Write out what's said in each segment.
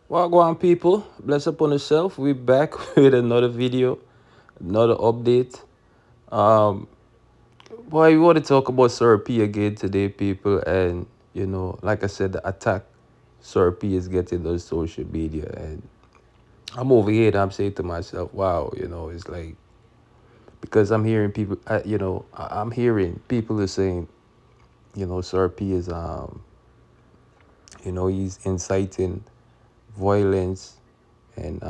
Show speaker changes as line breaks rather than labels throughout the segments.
Well, go on, people. Bless upon yourself. We're back with another video, another update. Um, Boy, we want to talk about Sir P again today, people. And, like I said, the attack Sir P is getting on social media. And I'm over here and I'm saying to myself, wow, it's like, because I'm hearing people, I'm hearing people are saying, Sir P is, he's inciting violence and,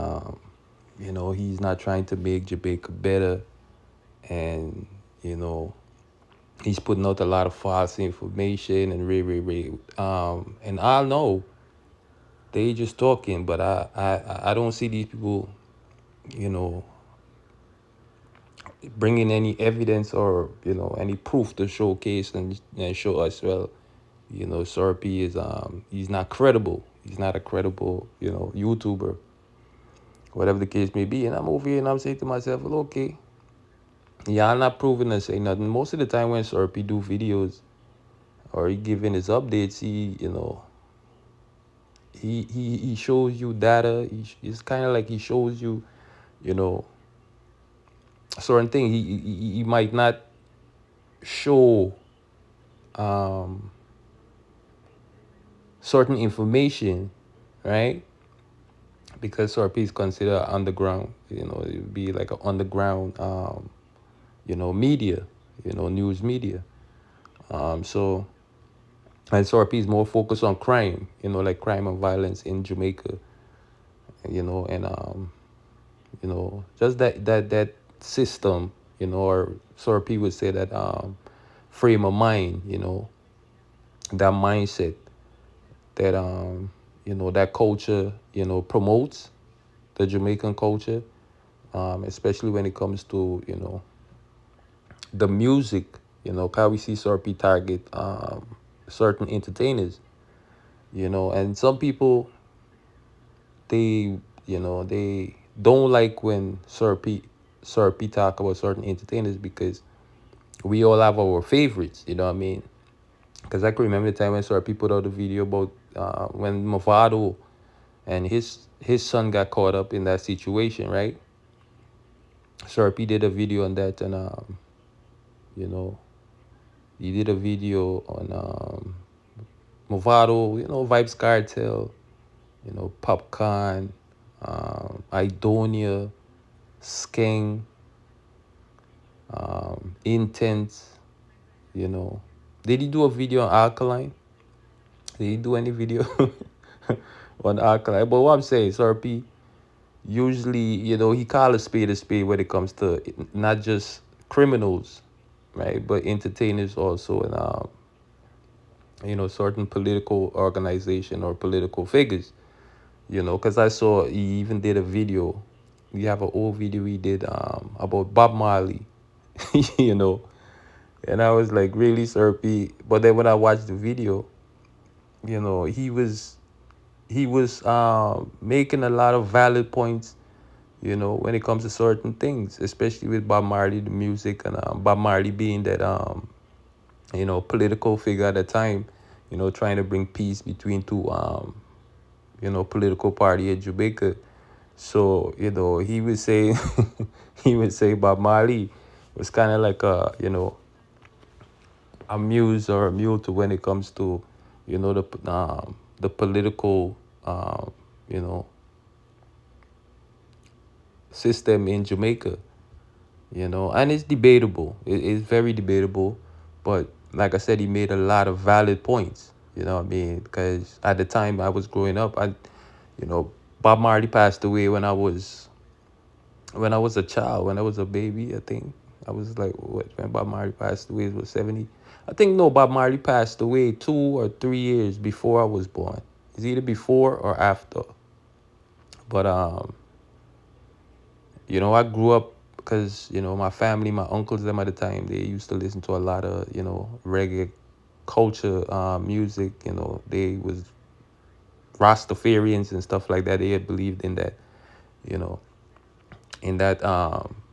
he's not trying to make Jamaica better. And, you know, he's putting out a lot of false information and and I know they just talking, but I don't see these people, you know, bringing any evidence or any proof to showcase and show us well. Sorpi is he's not credible. He's not a credible YouTuber, whatever the case may be. And I'm over here and I'm saying to myself, well, okay, yeah, I'm not proving to say nothing. Most of the time when Sorpi do videos or he giving his updates, he shows you data. It's kind of like he shows you, you know, certain thing. He might not show um, certain information, right? Because SRP is considered underground. It would be like an underground, media, news media. So and SRP is more focused on crime, like crime and violence in Jamaica, and just that system, or sort of people would say that frame of mind, that mindset that that culture, promotes the Jamaican culture, especially when it comes to the music, how we see sort of target certain entertainers, and some people they don't like when Sir P talk about certain entertainers because we all have our favorites, you know what I mean? Because I can remember the time when Sir P put out a video about when Movado and his son got caught up in that situation, right? Sir P did a video on that, and you know, he did a video on Movado, Vibes Cartel, Popcorn, Idonia, Skeng, Intense, you know. Did he do a video on Alkaline? Did he do any video on Alkaline? But what I'm saying, Sir P, usually, he call a spade when it comes to not just criminals, right, but entertainers also, and certain political organization or political figures, because I saw he even did a video. We have an old video he did about Bob Marley, you know, and I was like, really, Sir P? But then when I watched the video, he was making a lot of valid points, when it comes to certain things, especially with Bob Marley, the music, and Bob Marley being that, political figure at the time, trying to bring peace between two, political party in Jamaica. So, he would say, he would say Bob Marley was kind of like a muse or a mule to when it comes to, the political, you know, system in Jamaica, and it's debatable. It's very debatable, but like I said, he made a lot of valid points. You know what I mean? Because at the time I was growing up, you know, Bob Marley passed away when I was a child, when I was a baby. I think I was like, what, when Bob Marley passed away, it was 70. I think no, Bob Marley passed away 2 or 3 years before I was born. It's either before or after. But I grew up because my family, my uncles, them at the time, they used to listen to a lot of reggae culture, music. They was Rastafarians and stuff like that. They had believed in that, you know, in that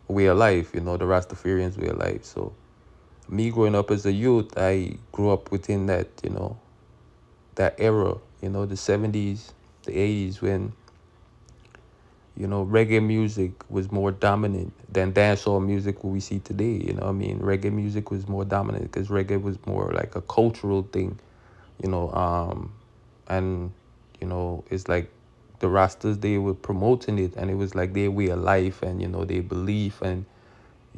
way of life. The Rastafarians way of life. So me growing up as a youth, I grew up within that that era. The 70s. the 80s, when reggae music was more dominant than dancehall music what we see today. Reggae music was more dominant because reggae was more like a cultural thing. you know and it's like the Rastas, they were promoting it, and it was like their way of life, and their belief, and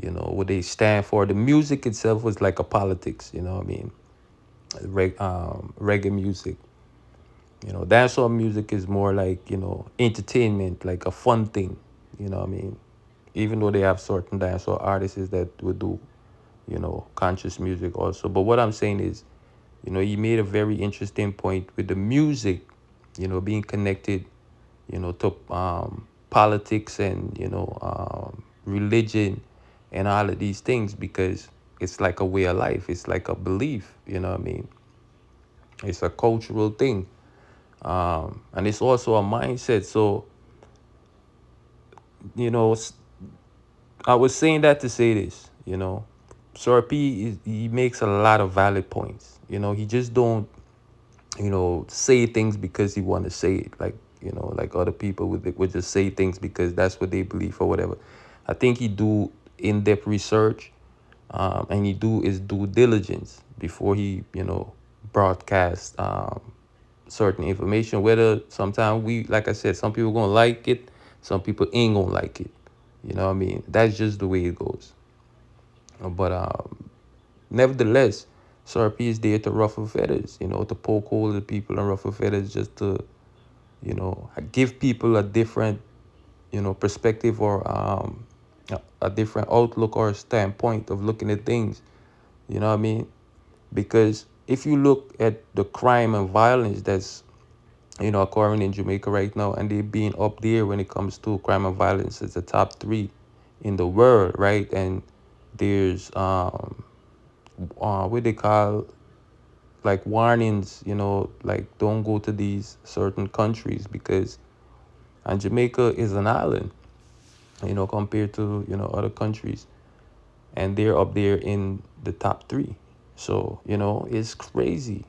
what they stand for. The music itself was like a politics. Reggae music. Dancehall music is more like, entertainment, like a fun thing. Even though they have certain dancehall artists that would do, conscious music also. But what I'm saying is, you made a very interesting point with the music, being connected, to politics, and, religion, and all of these things, because it's like a way of life. It's like a belief, it's a cultural thing. And it's also a mindset. So, you know, s- I was saying that to say this, Sir P, he makes a lot of valid points. He just don't, say things because he want to say it. Like, like other people would just say things because that's what they believe or whatever. I think he do in-depth research, and he do his due diligence before he, broadcast certain information. Whether sometimes like I said, some people gonna like it, some people ain't gonna like it. That's just the way it goes. But nevertheless, SRP is there to ruffle feathers, to poke holes at people and ruffle feathers, just to, give people a different, perspective, or a different outlook or standpoint of looking at things. You know what I mean? Because if you look at the crime and violence that's, occurring in Jamaica right now, and they being up there when it comes to crime and violence, it's the top three in the world, right? And there's what they call, like, warnings, like, don't go to these certain countries, because and Jamaica is an island, compared to, other countries, and they're up there in the top three. So, it's crazy.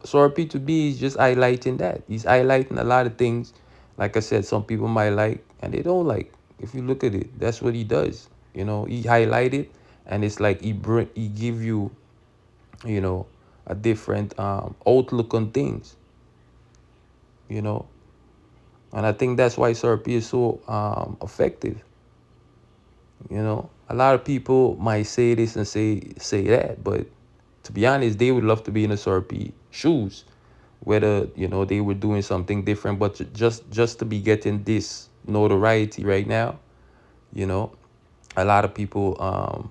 So P2B is just highlighting that. He's highlighting a lot of things. Like I said, some people might like and they don't like. If you look at it, that's what he does. He highlight it, and it's like he give you, you know, a different outlook on things. You know, and I think that's why Sir P is so effective. A lot of people might say this and say that, but to be honest, they would love to be in a Sir P shoes, whether they were doing something different, but just to be getting this notoriety right now. you know a lot of people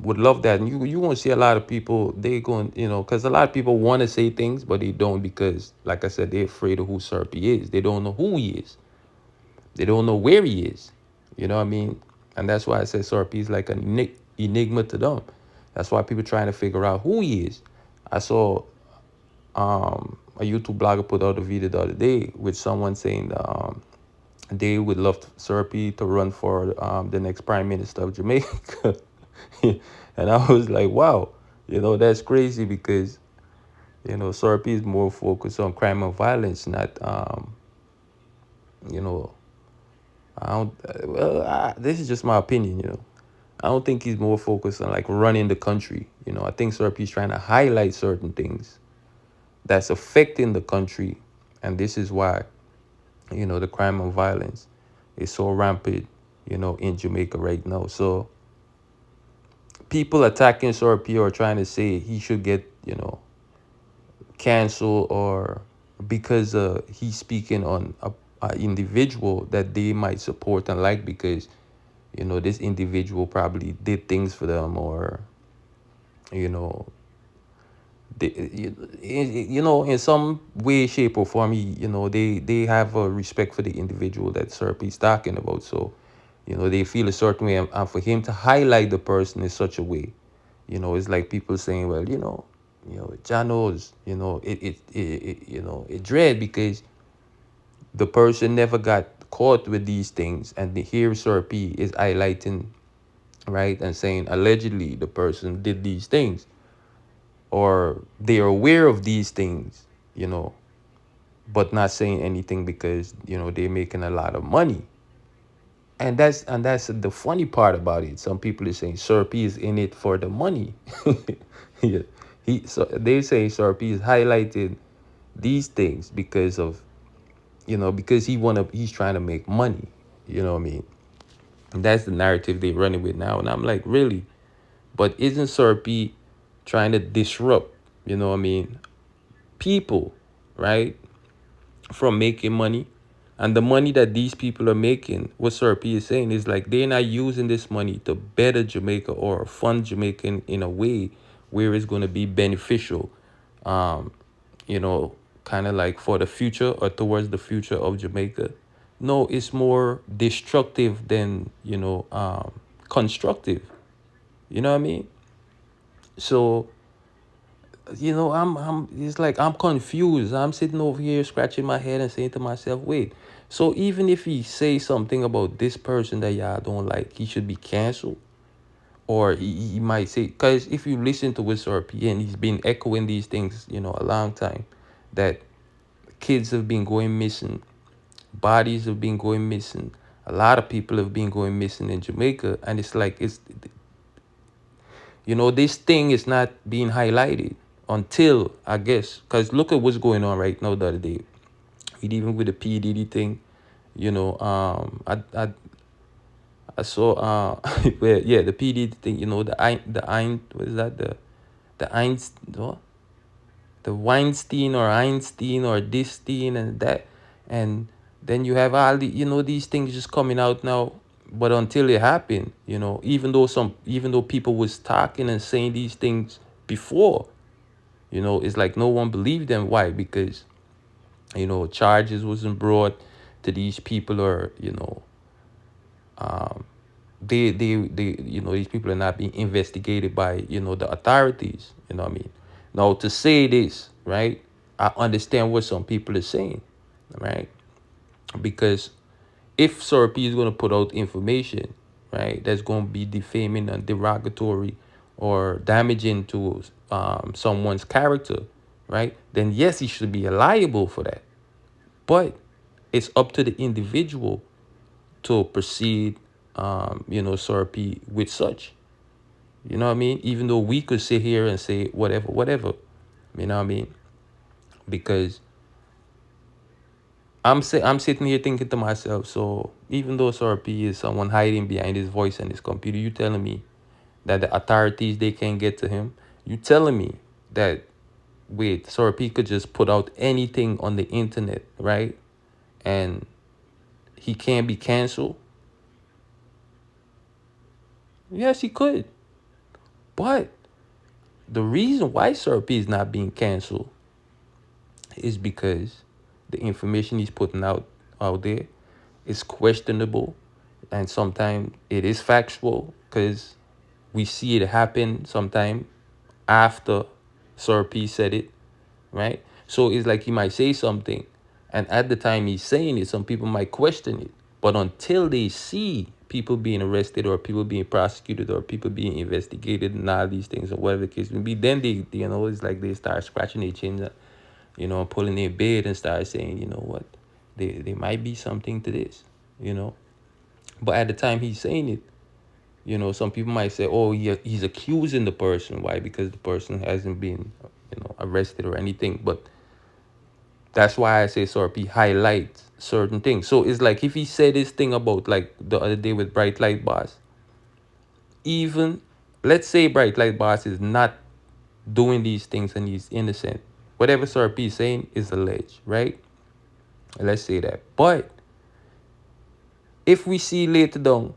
would love that, and you won't see a lot of people, they going, because a lot of people want to say things, but they don't, because like I said, they're afraid of who Serpy is. They don't know who he is. They don't know where he is. And that's why I said Serpy is like an enigma to them. That's why people trying to figure out who he is. I saw a YouTube blogger put out a video the other day with someone saying they would love Serpy to run for the next prime minister of Jamaica. And I was like, wow, that's crazy, because Serpy is more focused on crime and violence, not you know I don't well this is just my opinion. I don't think he's more focused on like running the country. I think Serpy is trying to highlight certain things that's affecting the country, and this is why the crime and violence is so rampant, in Jamaica right now. So people attacking Sorpi or trying to say he should get, canceled, or because he's speaking on a individual that they might support and like, because this individual probably did things for them, or you know in some way, shape, or form, they have a respect for the individual that Serpy's talking about. So, they feel a certain way, and for him to highlight the person in such a way, it's like people saying, well, John knows, it dread, because the person never got caught with these things, and here Serpy is highlighting, right, and saying allegedly the person did these things, or they are aware of these things, you know. but not saying anything because they're making a lot of money. And that's the funny part about it. Some people are saying Sir P is in it for the money. Yeah. They say Sir P is highlighted these things because he's trying to make money. You know what I mean? And that's the narrative they're running with now. And I'm like, really? But isn't Sir P trying to disrupt, what I mean, people, right? From making money. And the money that these people are making, what Sir P is saying is like they're not using this money to better Jamaica or fund Jamaica in a way where it's going to be beneficial, um, you know, kind of like for the future or towards the future of Jamaica. No, it's more destructive than, constructive. You know what I mean? So it's like I'm confused. I'm sitting over here scratching my head and saying to myself, wait, so even if he say something about this person that y'all don't like, he should be canceled? Or he might say, because if you listen to Whistle RP, and he's been echoing these things, a long time, that kids have been going missing, bodies have been going missing, a lot of people have been going missing in Jamaica, and it's like this thing is not being highlighted until, I guess, because look at what's going on right now the other day. Even with the P. Diddy thing, I saw, where, yeah, the P. Diddy thing, what is that? The Einstein, the Weinstein or this Stein and that. And then you have all these things just coming out now. But until it happened, even though people was talking and saying these things before, it's like no one believed them. Why? Because, charges wasn't brought to these people, or, these people are not being investigated by, the authorities. You know what I mean? Now, to say this, right, I understand what some people are saying, right? Because if Sorpi is going to put out information, right, that's going to be defaming and derogatory or damaging to someone's character, right, then yes, he should be liable for that. But it's up to the individual to proceed, Sorpi with such. You know what I mean? Even though we could sit here and say whatever, whatever. You know what I mean? Because I'm sitting here thinking to myself, so even though Sorpi is someone hiding behind his voice and his computer, you telling me that the authorities, they can't get to him? You telling me that, wait, Sorpi could just put out anything on the internet, right? And he can't be canceled? Yes, he could. But the reason why Sorpi is not being canceled is because the information he's putting out there is questionable, and sometimes it is factual because we see it happen sometime after Sir P said it, right? So it's like he might say something, and at the time he's saying it, some people might question it. But until they see people being arrested or people being prosecuted or people being investigated and all these things or whatever the case may be, then they, it's like they start scratching their chins, pulling their beard and start saying, you know what, there might be something to this, you know. But at the time he's saying it, some people might say, oh, he's accusing the person. Why? Because the person hasn't been, arrested or anything. But that's why I say Sorpi highlights certain things. So it's like if he said this thing about like the other day with Bright Light Boss, even let's say Bright Light Boss is not doing these things and he's innocent. Whatever Sorpi is saying is alleged, right? Let's say that. But if we see later down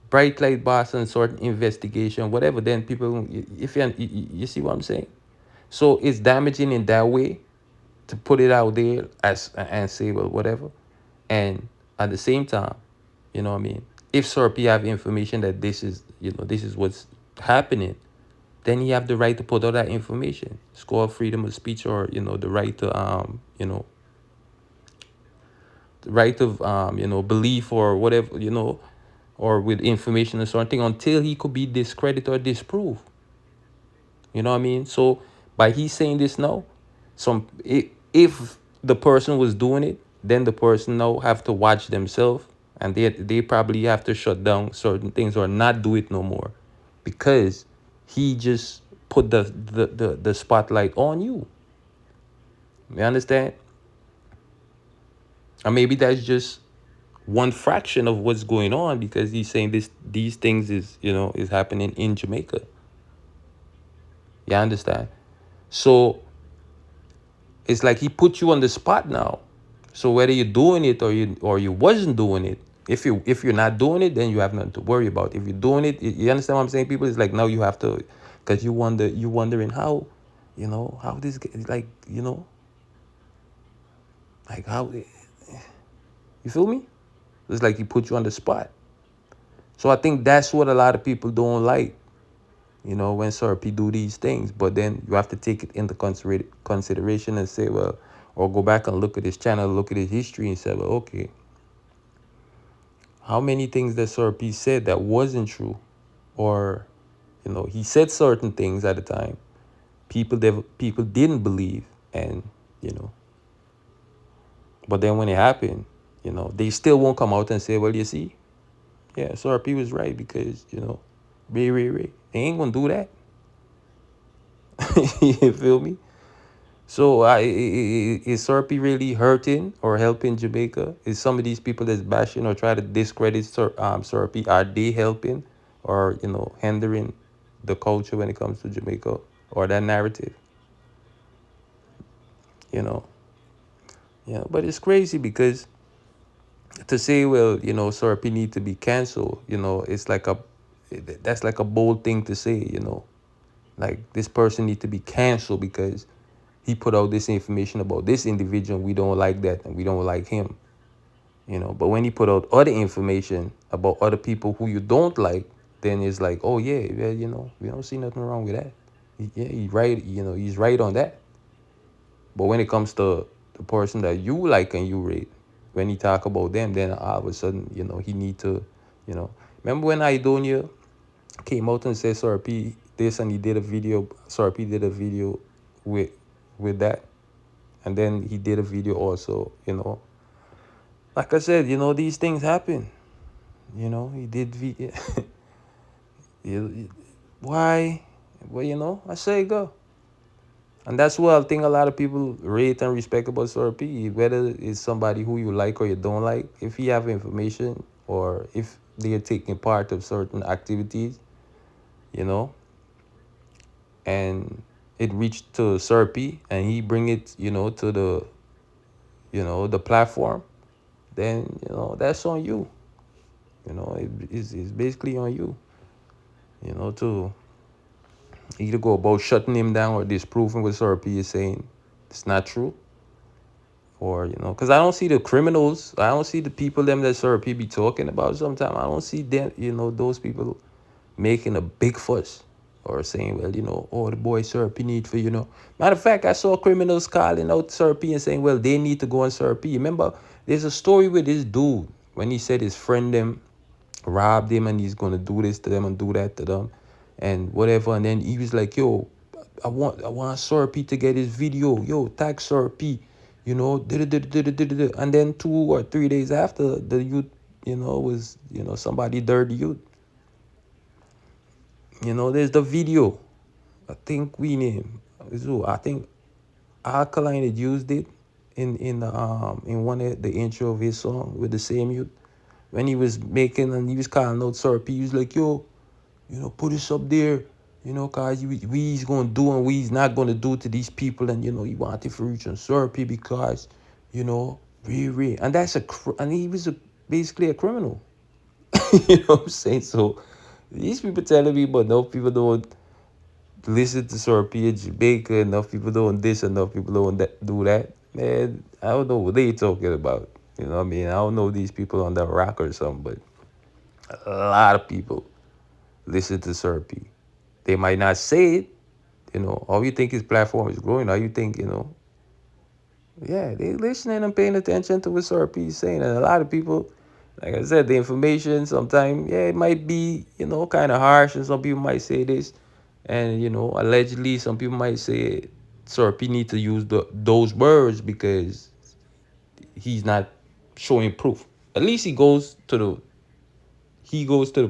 Bright Light Boss and sort of investigation, whatever, then people, if you see what I'm saying? So it's damaging in that way to put it out there as and say, well, whatever. And at the same time, you know what I mean? If Sorpi have information that this is what's happening, then he have the right to put out that information. It's called freedom of speech, or, the right to, the right of, belief or whatever, or with information or something until he could be discredited or disproved. You know what I mean? So by he saying this now, if the person was doing it, then the person now have to watch themselves, and they probably have to shut down certain things or not do it no more, because he just put the spotlight on you. You understand? Or maybe that's just one fraction of what's going on, because he's saying these things is, is happening in Jamaica. You understand? So it's like he put you on the spot now. So whether you're doing it or you wasn't doing it, if you're not doing it, then you have nothing to worry about. If you're doing it, you understand what I'm saying, people? It's like now you have to, because you wondering how, how this like, like how, you feel me? It's like he put you on the spot. So I think that's what a lot of people don't like, when Sir P do these things. But then you have to take it into consideration and say, well, or go back and look at his channel, look at his history, and say, well, okay, how many things that Sir P said that wasn't true, or he said certain things at the time, people didn't believe, and you know, but then when it happened, they still won't come out and say, well, you see, yeah, Sir P was right, because Ray, they ain't gonna do that. You feel me? So is Serpi really hurting or helping Jamaica? Is some of these people that's bashing or try to discredit Serpi, are they helping or hindering the culture when it comes to Jamaica or that narrative? You know, but it's crazy because to say, well, Serpi need to be canceled, it's like that's like a bold thing to say, like this person need to be canceled because he put out this information about this individual. We don't like that, and we don't like him. But when he put out other information about other people who you don't like, then it's like, oh yeah, well, we don't see nothing wrong with that. Yeah, he's right. He's right on that. But when it comes to the person that you like and you rate, when he talk about them, then all of a sudden, he need to, remember when Idonia came out and said Sir P this, and he did a video. Sir P did a video with that, and then he did a video also. Like I said, these things happen. He did why? Well, I say go. And that's what I think a lot of people rate and respect about Sir P. Whether it's somebody who you like or you don't like, if he have information or if they are taking part of certain activities, you know, and it reached to Sir P and he bring it, to the platform, then, that's on you. It's basically on you, to either go about shutting him down or disproving what Sir P is saying it's not true. Or, because I don't see the criminals. I don't see the people them that Sir P be talking about sometimes. I don't see them, those people making a big fuss or saying, well, oh, the boy Sir P need for, Matter of fact, I saw criminals calling out Sir P and saying, well, they need to go on Sir P. Remember, there's a story with this dude when he said his friend them robbed him and he's gonna do this to them and do that to them and whatever. And then he was like, yo, I want Sir P to get his video. Yo, tag Sir P, and then 2 or 3 days after, the youth, was, somebody dirty youth. There's the video. I think we name. I think Alkaline had used it in one of the intro of his song with the same youth when he was making, and he was calling out Sir P. He was like, yo, put this up there, cause we's gonna do and we's not gonna do to these people, and he wanted for reach on Sir P because, and that's and he was basically a criminal. You know what I'm saying? So these people telling me, but no people don't listen to Sir P in Jamaica, enough people don't this, enough people don't do that. Man, I don't know what they talking about. You know what I mean? I don't know these people on that rock or something, but a lot of people listen to Sir P. They might not say it, all you think his platform is growing, all you think, yeah, they listening and paying attention to what Sir P is saying. And a lot of people, like I said, the information sometimes, yeah, it might be, kind of harsh, and some people might say this, and allegedly some people might say Sir need to use those words because he's not showing proof. At least he goes to the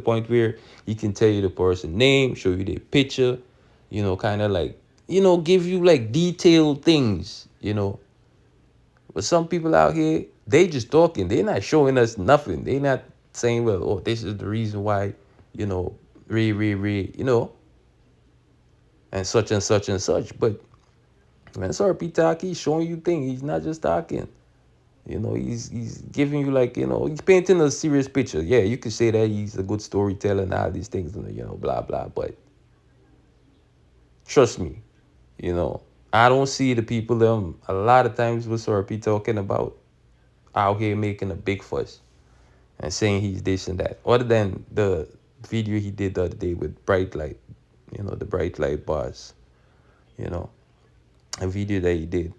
point where he can tell you the person name, show you their picture, kind of like, give you like detailed things. But some people out here, they just talking. They're not showing us nothing. They're not saying, well, oh, this is the reason why, you know, and such and such and such. But when Sir talk, he's showing you things. He's not just talking. He's giving you like, he's painting a serious picture. Yeah, you could say that he's a good storyteller and all these things, and blah blah. But trust me, you know, I don't see the people a lot of times with Sir talking about out here making a big fuss and saying he's this and that. Other than the video he did the other day with Bright Light, the Bright Light boss, you know, a video that he did.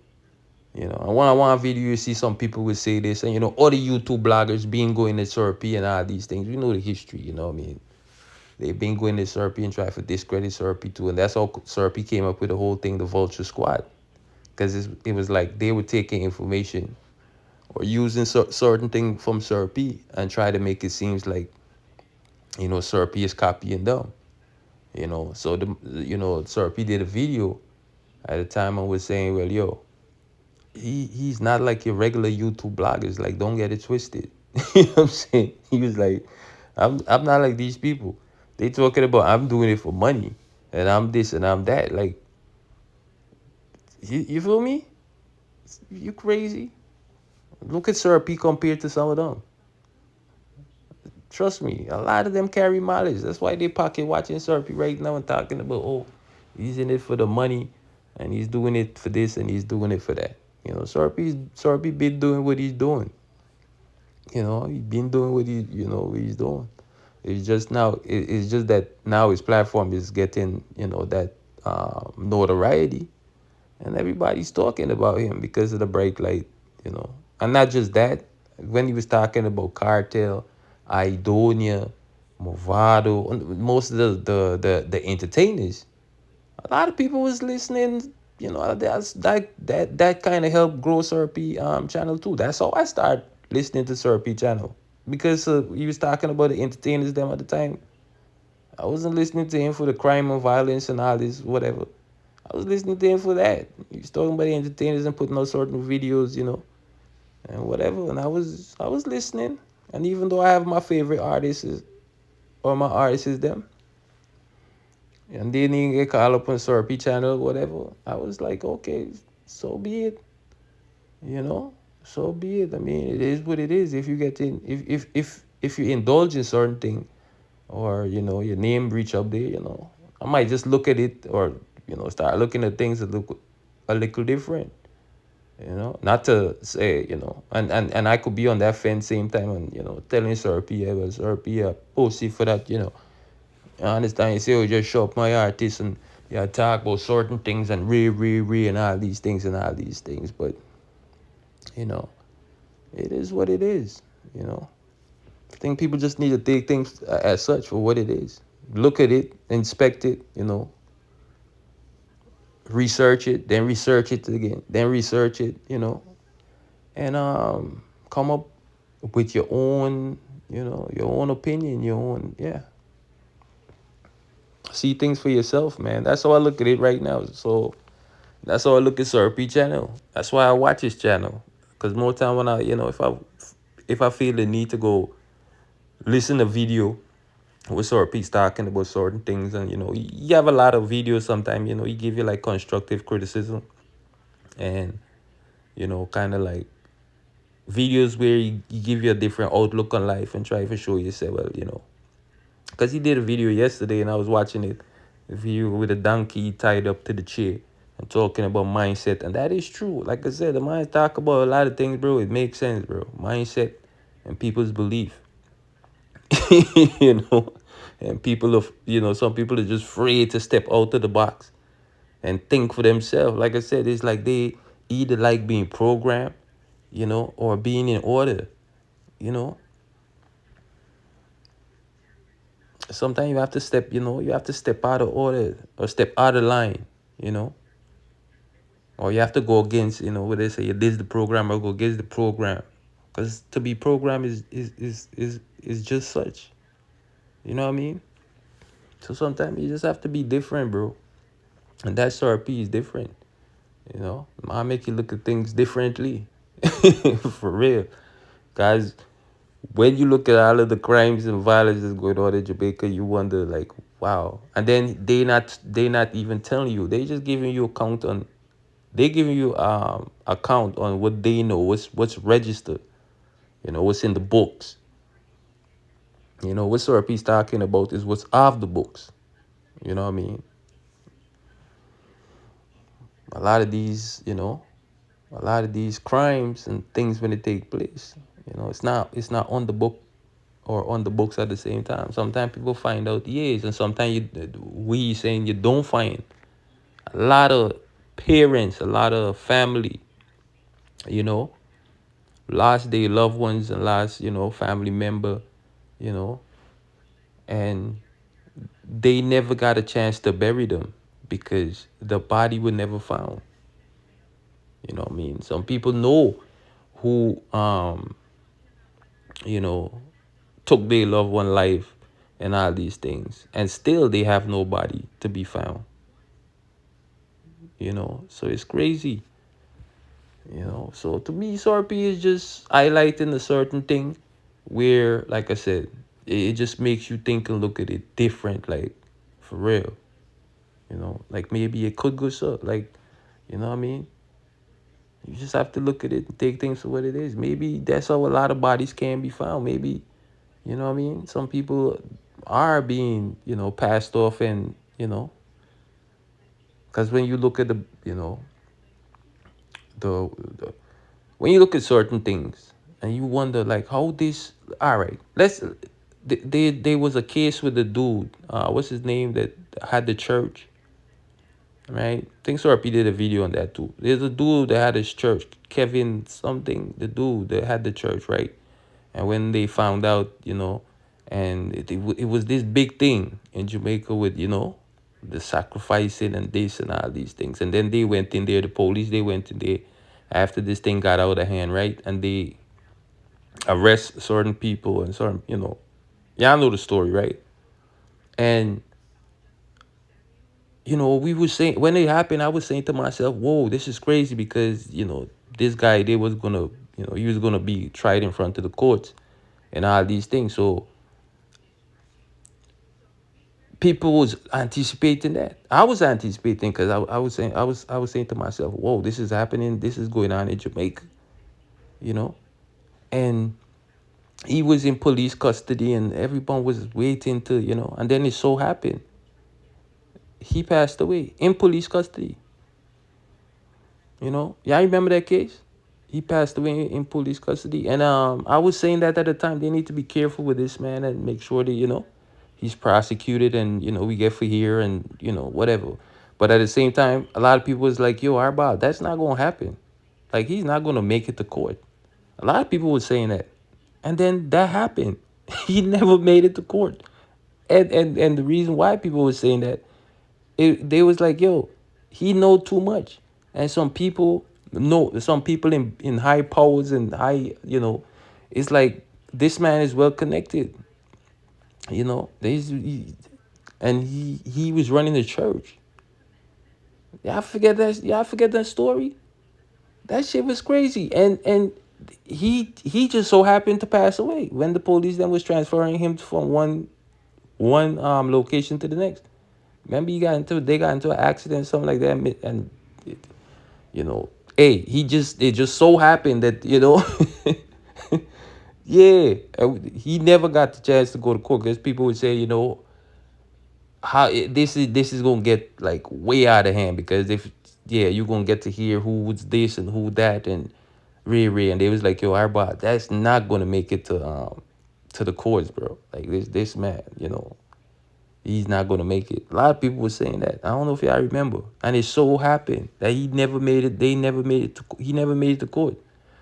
And one video you see some people will say this, and other YouTube bloggers being going to Sir and all these things. You know the history, what I mean. They've been going to Sir and try to discredit Sir too, and that's how Sir came up with the whole thing, the Vulture Squad, because it was like they were taking information or using certain thing from Sir and try to make it seems like Sir is copying them. So Sir did a video at the time and was saying, well, yo, he's not like your regular YouTube bloggers. Like, don't get it twisted. You know what I'm saying? He was like, I'm not like these people. They talking about I'm doing it for money and I'm this and I'm that. Like, you feel me? You crazy? Look at Sir compared to some of them. Trust me, a lot of them carry mileage. That's why they pocket watching Sir right now and talking about, oh, he's in it for the money and he's doing it for this and he's doing it for that. Sir been doing what he's doing. He's been doing what he's doing. It's just now, it's just that now his platform is getting, that notoriety, and everybody's talking about him because of the bright light, and not just that. When he was talking about Cartel, Idonia, Movado, most of the entertainers, a lot of people was listening. That kind of helped grow Sirp channel too. That's how I started listening to Sirp channel, because he was talking about the entertainers them at the time. I wasn't listening to him for the crime and violence and all this whatever. I was listening to him for that. He was talking about the entertainers and putting out certain videos, and whatever. And I was listening. And even though I have my favorite artists or my artists is them, and they didn't get called up on Sirp channel, whatever, I was like, okay, so be it. So be it. I mean, it is what it is. If you get in, if you indulge in certain thing, or your name reach up there, I might just look at it, or start looking at things that look a little different. Not to say, and I could be on that fence same time and telling Sir yeah, well, Sir yeah, pussy for that. I understand you say, oh, just show up my artist and talk about certain things and and all these things and all these things, but you know it is what it is. I think people just need to take things as such for what it is. Look at it, inspect it, research it, then research it again, then research it, and come up with your own, your own opinion, your own, yeah. See things for yourself, man. That's how I look at it right now. So that's how I look at Sir channel. That's why I watch his channel. Because more time when I, if I feel the need to go listen to video with Sir talking about certain things, and you have a lot of videos sometimes, he give you like constructive criticism, and kind of like videos where he give you a different outlook on life and try to show you, say, well, because he did a video yesterday and I was watching it, a video with a donkey tied up to the chair and talking about mindset, and that is true. Like I said, the mind talk about a lot of things, bro. It makes sense, bro. Mindset and people's belief. you know and people of some people are just afraid to step out of the box and think for themselves. Like I said, it's like they either like being programmed, or being in order. Sometimes you have to step out of order or step out of line. you know or you have to go against, what they say, this is the program, or go against the program, because to be programmed is just such. You know what I mean? So sometimes you just have to be different, bro. And that SRP is different. I make you look at things differently. For real. Guys, when you look at all of the crimes and violence that's going on in Jamaica, you wonder like, wow. And then they not even telling you. They just giving you account on they giving you account on what they know, what's registered, what's in the books. What SRP is talking about is what's off the books. You know what I mean? A lot of these, a lot of these crimes and things when they take place, it's not on the book or on the books at the same time. Sometimes people find out years, and sometimes we saying you don't find. A lot of parents, a lot of family, you know, lost their loved ones and lost, family member, you know, and they never got a chance to bury them because the body was never found. You know what I mean? Some people know who you know, took their loved one life and all these things, and still they have nobody to be found. So it's crazy. So to me, SRP is just highlighting a certain thing where, like I said, it just makes you think and look at it different, like for real. Like maybe it could go so, like, you know what I mean? You just have to look at it and take things for what it is. Maybe that's how a lot of bodies can be found. Maybe, you know what I mean? Some people are being, passed off, and, because when you look at the when you look at certain things and you wonder like how this, all right, there was a case with the dude, what's his name, that had the church, right? I think Sorpi did a video on that too. There's a dude that had his church, Kevin something, the dude that had the church, right? And when they found out, and it was this big thing in Jamaica with, the sacrificing and this and all these things. And then they went in there, the police, they went in there after this thing got out of hand, right? And they arrest certain people and certain, y'all know the story, right? And, we were saying, when it happened, I was saying to myself, whoa, this is crazy because, this guy, they was going to, he was going to be tried in front of the courts and all these things. So people was anticipating that. I was anticipating because I was saying to myself, whoa, this is happening. This is going on in Jamaica, you know? And he was in police custody and everyone was waiting to, and then it so happened. He passed away in police custody. Yeah, I remember that case. He passed away in police custody. And I was saying that at the time, they need to be careful with this man and make sure that, he's prosecuted and, we get for here and, whatever. But at the same time, a lot of people was like, yo, Arbab, that's not going to happen. Like, he's not going to make it to court. A lot of people were saying that. And then that happened. He never made it to court. And the reason why people were saying that, they was like, yo, he know too much. And some people in high powers and high, it's like this man is well connected. And he was running the church. Y'all forget that story? That shit was crazy. And he just so happened to pass away when the police then was transferring him from one location to the next. Remember, they got into an accident, something like that, and you know, hey, it just so happened that yeah, he never got the chance to go to court because people would say, this is gonna get like way out of hand because if yeah, you're gonna get to hear who was this and who that and Ray, and they was like, yo, Arbot, that's not gonna make it to the courts, bro. Like this man, he's not gonna make it. A lot of people were saying that. I don't know if y'all remember. And it so happened that he never made it. They never made it. He never made it to court.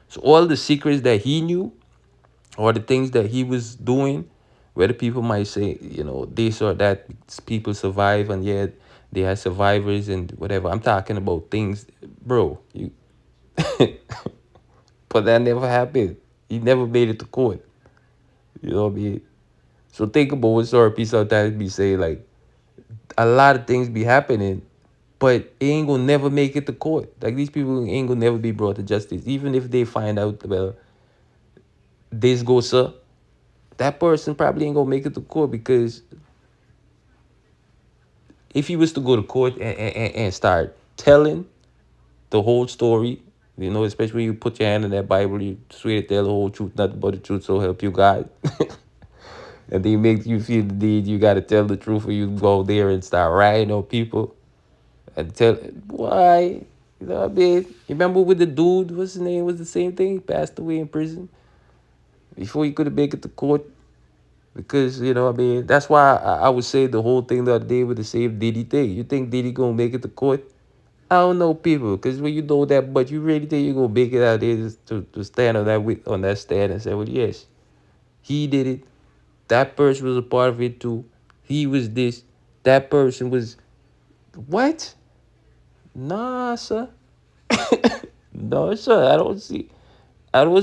So all the secrets that he knew, or the things that he was doing, whether people might say, this or that, people survive, and yet they had survivors and whatever. I'm talking about things, bro. You, but that never happened. He never made it to court. You know what I mean? So think about what Sorpi sometimes be saying. Like a lot of things be happening, but it ain't gonna never make it to court. Like these people ain't gonna never be brought to justice, even if they find out, well, this goes up. That person probably ain't gonna make it to court because if he was to go to court and start telling the whole story, you know, especially when you put your hand in that Bible, you swear to tell the whole truth, nothing but the truth, so help you God. And they make you feel the need you got to tell the truth, or you go there and start writing on people and tell why. You know what I mean? You remember with the dude, what's his name? Was the same thing? He passed away in prison before he could have make it to court. Because, you know what I mean? That's why I would say the whole thing the other day with the same Diddy thing. You think Diddy gonna make it to court? I don't know people, because when you know that, but you really think you're gonna make it out there just to stand on that on that stand and say, well, yes, he did it. That person was a part of it too. He was this. That person was what? Nah, sir. No, sir. I don't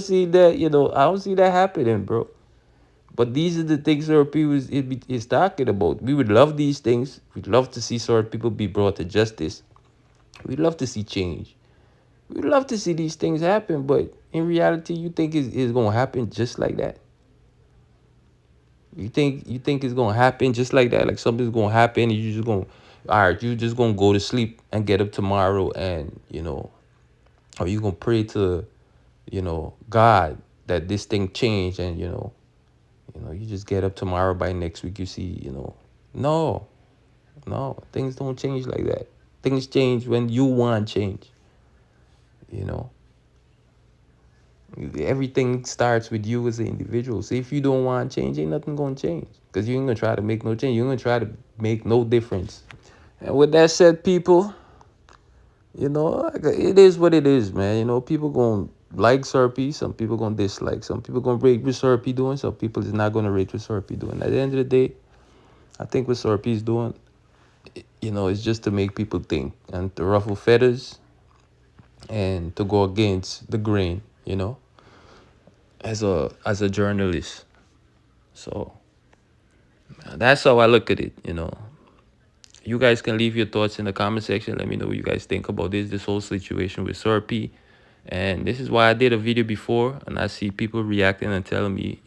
see that. You know, I don't see that happening, bro. But these are the things our people is talking about. We would love these things. We'd love to see sort of people be brought to justice. We'd love to see change. We'd love to see these things happen, but in reality, you think it's gonna happen just like that? You think it's gonna happen just like that? Like something's gonna happen and you just gonna all right, you just gonna go to sleep and get up tomorrow and or you gonna pray to, God that this thing change and you just get up tomorrow by next week you see, no, no, things don't change like that. Things change when you want change, you know. Everything starts with you as an individual. So if you don't want change, ain't nothing gonna change. Because you ain't gonna try to make no change. You're gonna try to make no difference. And with that said, people, it is what it is, man. People gonna like Serpy, some people gonna dislike, some people gonna rate what Serpy doing, some people is not gonna rate what Serpy doing. At the end of the day, I think what Serpy is doing, is just to make people think and to ruffle feathers and to go against the grain, as a journalist. So that's how I look at it. You guys can leave your thoughts in the comment section. Let me know what you guys think about this whole situation with Serpy. And this is why I did a video before, and I see people reacting and telling me,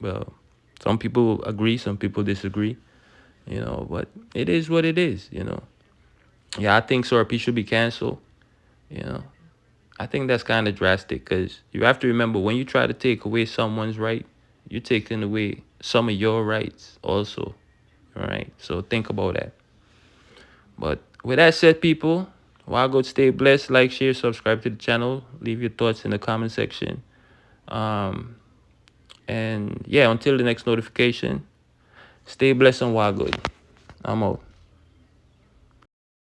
well, some people agree, some people disagree, but it is what it is. Yeah, I think Serpy should be canceled, you know. I think that's kind of drastic because you have to remember when you try to take away someone's right, you're taking away some of your rights also. All right. So think about that. But with that said, people, while God stay blessed, like, share, subscribe to the channel, leave your thoughts in the comment section. And yeah, until the next notification, stay blessed and while good. I'm out.